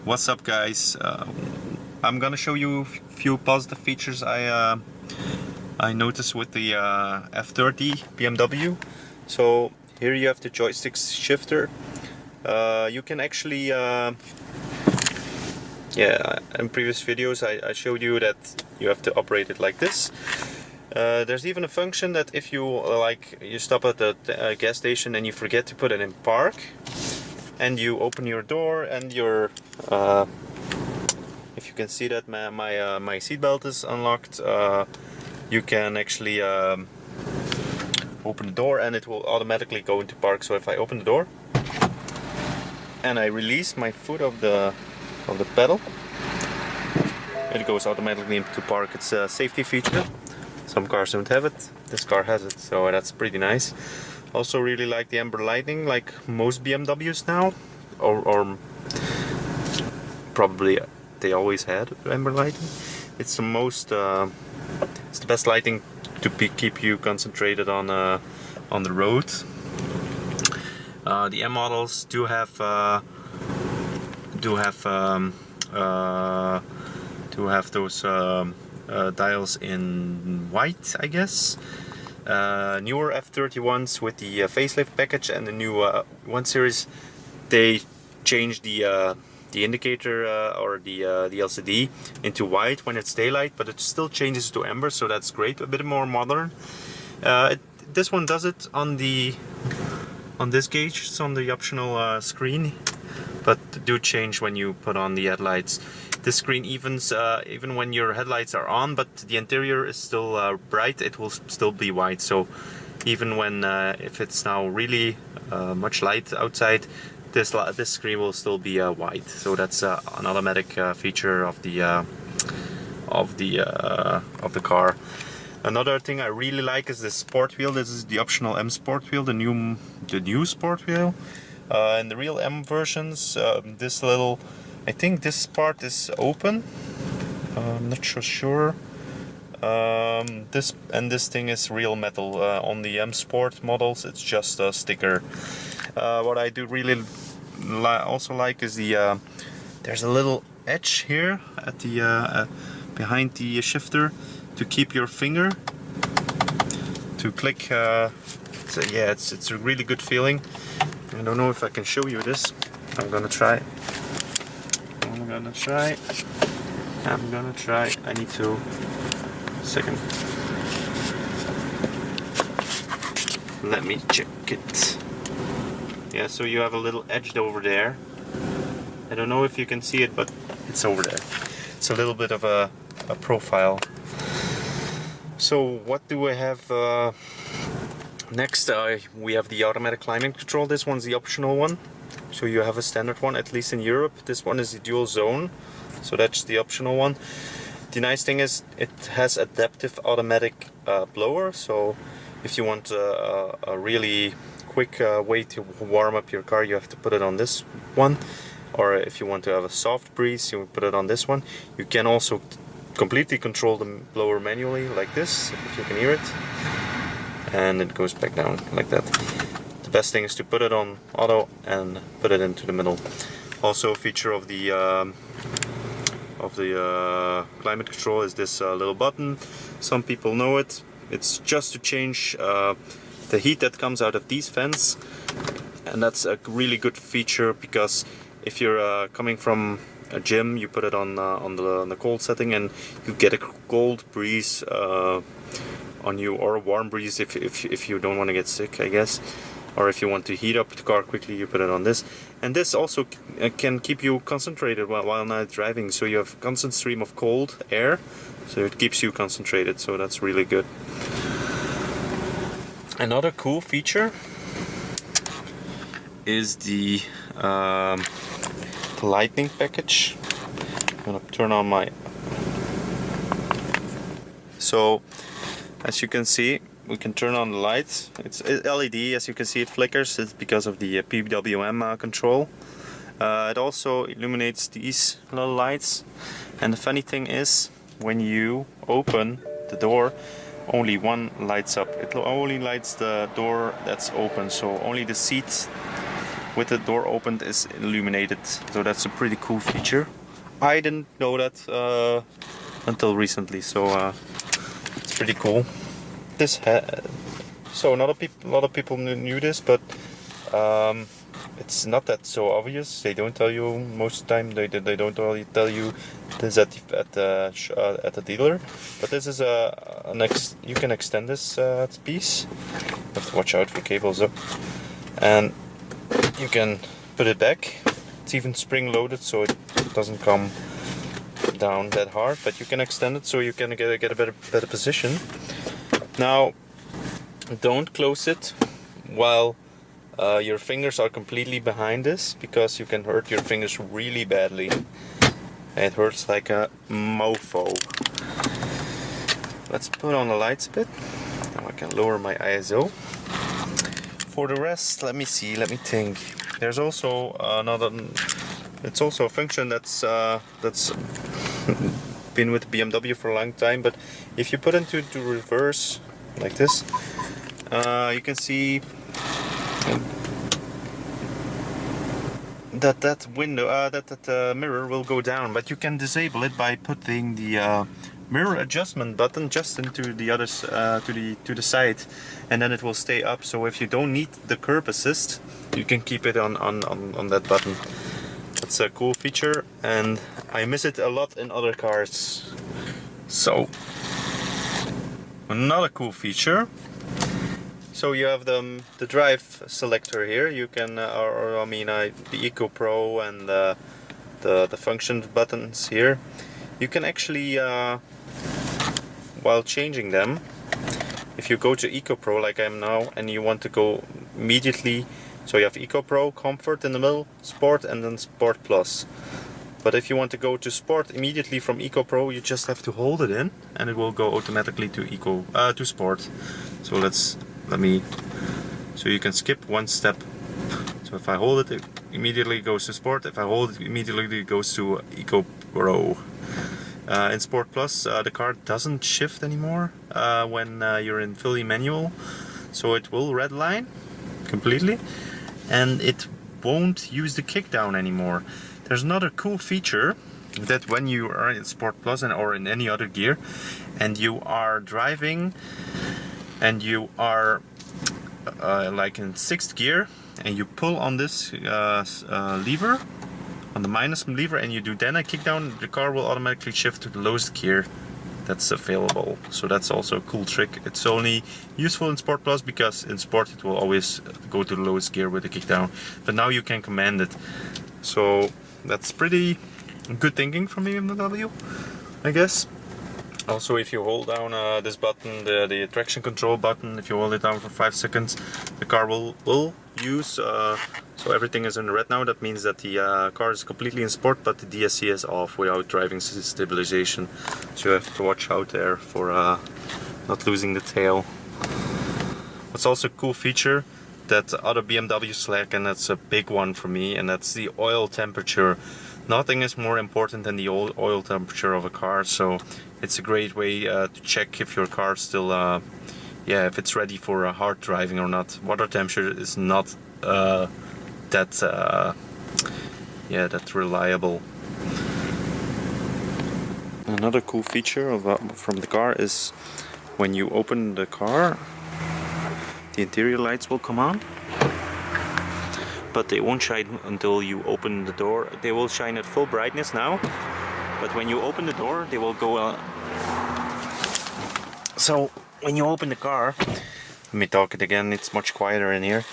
What's up, guys? I'm gonna show you a few positive features I noticed with the F30 BMW. So here you have the joystick shifter. You can actually, in previous videos I showed you that you have to operate it like this. There's even a function that if you you stop at the gas station and you forget to put it in park, and you open your door and your if you can see that my seatbelt is unlocked, you can actually open the door and it will automatically go into park. So if I open the door and I release my foot of the pedal, it goes automatically into park. It's a safety feature. Some cars don't have it. This car has it, so that's pretty nice. Also really like the amber lighting, like most BMWs now, or probably they always had amber lighting. It's the most, it's the best lighting to keep you concentrated on the road. The M models do have those dials in white, I guess. Newer F31s with the facelift package and the new 1 Series, they changed the indicator or the LCD into white when it's daylight, but it still changes to amber, so that's great. A bit more modern. This one does it on this gauge. It's on the optional screen, but do change when you put on the headlights. This screen evens even when your headlights are on, but the interior is still bright, it will still be white. So even when if it's now really much light outside, this screen will still be white. So that's an automatic feature of the car. Another thing I really like is this sport wheel. This is the optional M Sport wheel, the new sport wheel. In the real M versions, this little, I think this part is open. I'm not so sure. This thing is real metal. On the M Sport models, it's just a sticker. What I do really also like is the there's a little edge here at the behind the shifter to keep your finger to click. So yeah, it's a really good feeling. I don't know if I can show you this. I'm gonna try. I need to. Second. Let me check it. Yeah, so you have a little edge over there. I don't know if you can see it, but it's over there. It's a little bit of a profile. So what do I have next? We have the automatic climate control. This one's the optional one. So you have a standard one, at least in Europe. This one is the dual zone, so that's the optional one. The nice thing is it has adaptive automatic blower, so if you want a really quick way to warm up your car, you have to put it on this one. Or if you want to have a soft breeze, you put it on this one. You can also completely control the blower manually, like this, if you can hear it. And it goes back down like that. The best thing is to put it on auto and put it into the middle. Also a feature of the climate control is this little button. Some people know it. It's just to change the heat that comes out of these fans, and that's a really good feature because if you're coming from a gym, you put it on the cold setting and you get a cold breeze on you, or a warm breeze if you don't want to get sick, I guess. Or if you want to heat up the car quickly, you put it on this. And this also can keep you concentrated while not driving. So you have a constant stream of cold air, so it keeps you concentrated. So that's really good. Another cool feature is the lighting package. I'm gonna turn on my. So as you can see, we can turn on the lights. It's LED, as you can see it flickers. It's because of the PWM control. It also illuminates these little lights. And the funny thing is, when you open the door, only one lights up. It only lights the door that's open, so only the seat with the door opened is illuminated, so that's a pretty cool feature. I didn't know that until recently, so it's pretty cool. So not a lot of people knew this, but it's not that so obvious. They don't tell you most of the time. They don't really tell you this at the dealer. But this is you can extend this piece. You have to watch out for cables up, and you can put it back. It's even spring loaded, so it doesn't come down that hard. But you can extend it so you can get a better position. Now, don't close it while your fingers are completely behind this, because you can hurt your fingers really badly. It hurts like a mofo. Let's put on the lights a bit. Now I can lower my ISO. For the rest, let me think. There's also it's also a function that's been with BMW for a long time, but if you put into the reverse like this, you can see that window, that mirror will go down, but you can disable it by putting the mirror adjustment button just into the others to the side, and then it will stay up. So if you don't need the curb assist, you can keep it on that button. That's a cool feature, and I miss it a lot in other cars. So another cool feature. So you have the drive selector here. You can, the Eco Pro and the function buttons here. You can actually, while changing them, if you go to Eco Pro like I am now, and you want to go immediately, so you have Eco Pro, Comfort in the middle, Sport, and then Sport Plus. But if you want to go to Sport immediately from Eco Pro, you just have to hold it in, and it will go automatically to Sport. So so you can skip one step. So if I hold it, it immediately goes to Sport. If I hold it, immediately it goes to Eco Pro. In Sport Plus, the car doesn't shift anymore when you're in fully manual, so it will redline completely, and it won't use the kickdown anymore. There's another cool feature that when you are in Sport Plus or in any other gear, and you are driving, and you are like in 6th gear, and you pull on this lever, on the minus lever, and you do then a kickdown, the car will automatically shift to the lowest gear that's available. So that's also a cool trick. It's only useful in Sport Plus because in Sport it will always go to the lowest gear with the kickdown, but now you can command it. So that's pretty good thinking from BMW, I guess. Also, if you hold down this button, the traction control button, if you hold it down for 5 seconds, the car will use, so everything is in red now. That means that the car is completely in sport, but the DSC is off without driving stabilization. So you have to watch out there for not losing the tail. What's also a cool feature that other BMWs lack, and that's a big one for me, and that's the oil temperature. Nothing is more important than the oil temperature of a car, so it's a great way to check if your car still, if it's ready for hard driving or not. Water temperature is not that reliable. Another cool feature from the car is when you open the car, the interior lights will come on, but they won't shine until you open the door. They will shine at full brightness now, but when you open the door, they will go. So when you open the car, let me talk it again. It's much quieter in here.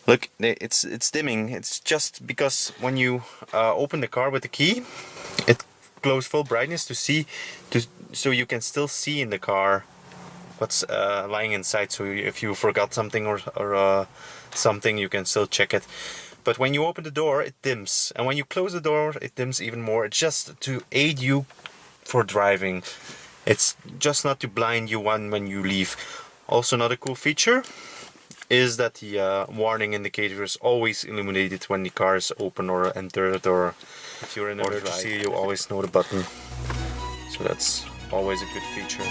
Look, it's dimming. It's just because when you open the car with the key, it glows full brightness so you can still see in the car what's lying inside. So if you forgot something or something, you can still check it. But when you open the door, it dims, and when you close the door, it dims even more. It's just to aid you for driving. It's just not to blind you when you leave. Also, another cool feature is that the warning indicator is always illuminated when the car is open or enter the door. If you're in an emergency, you always know the button. So that's always a good feature.